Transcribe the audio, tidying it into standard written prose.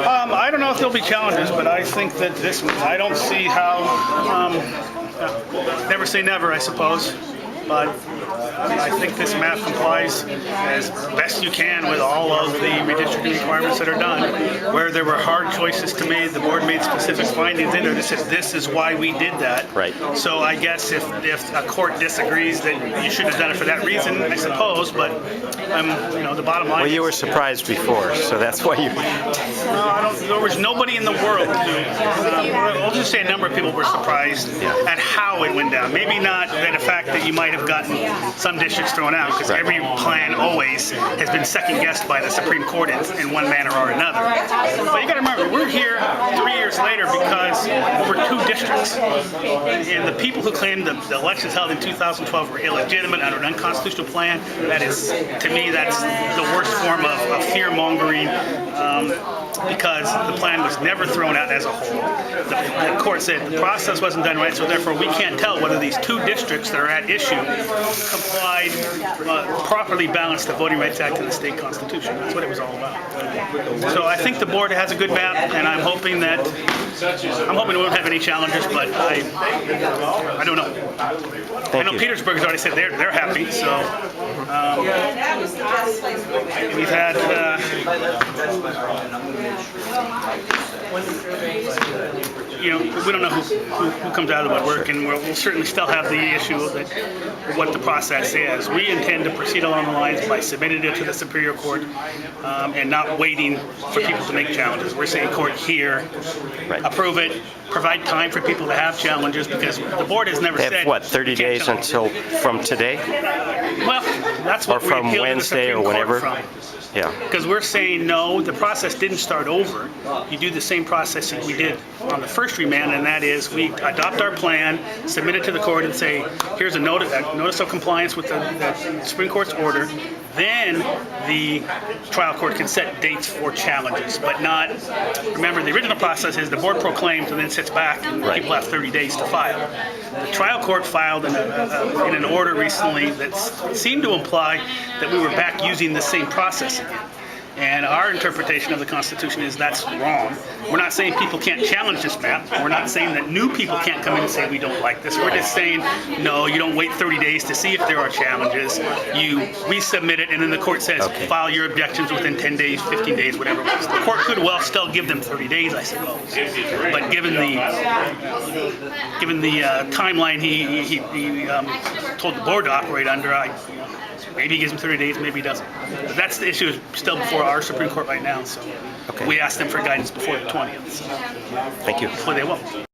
I don't know if there'll be challenges, but I think that this one, I don't see how, never say never, I suppose. But I think this map complies as best you can with all of the redistricting requirements that are done. Where there were hard choices to make, the board made specific findings in there that said this is why we did that. Right. So I guess if a court disagrees that you should have done it for that reason, I suppose. But the bottom line. Well, you were surprised before, so that's why you. There was nobody in the world. I'll just say a number of people were surprised at how it went down. Maybe not the fact that you might have gotten some districts thrown out, because every plan always has been second guessed by the Supreme Court in one manner or another. But you got to remember, we're here 3 years later because over 2 districts, and the people who claimed the elections held in 2012 were illegitimate under an unconstitutional plan. That is, to me, that's the worst form of fear mongering. Because the plan was never thrown out as a whole. The court said the process wasn't done right, so therefore we can't tell whether these 2 districts that are at issue complied, properly balanced the Voting Rights Act and the state constitution. That's what it was all about. So I think the board has a good map, and I'm hoping we won't have any challenges, but I don't know. I know Petersburg has already said they're happy, so we've had we don't know who comes out of the woodwork, and we'll certainly still have the issue of what the process is. We intend to proceed along the lines by submitting it to the Superior Court and not waiting for people to make challenges. We're saying court here, approve it, provide time for people to have challenges, because the board has never said. What, 30 days until from today? Well, that's what or from we Wednesday or whenever. Yeah. Because we're saying no, the process didn't start over. You do the same process that we did on the first remand, and that is we adopt our plan, submit it to the court, and say, here's a notice of compliance with the Supreme Court's order. Then the trial court can set dates for challenges, but not. Remember, the original process is the board proclaims and then sits back, and people have 30 days to file. The trial court filed in an order recently that seemed to imply that we were back using the same process again. And our interpretation of the Constitution is that's wrong. We're not saying people can't challenge this map. We're not saying that new people can't come in and say we don't like this. We're just saying, no, you don't wait 30 days to see if there are challenges. You resubmit it, and then the court says, file your objections within 10 days, 15 days, whatever it was. The court could well still give them 30 days, I suppose. But given the timeline he told the board to operate under, maybe he gives them 30 days, maybe he doesn't. But that's the issue, is still before our Supreme Court right now. So we asked them for guidance before the 20th. So thank you. hopefully they will.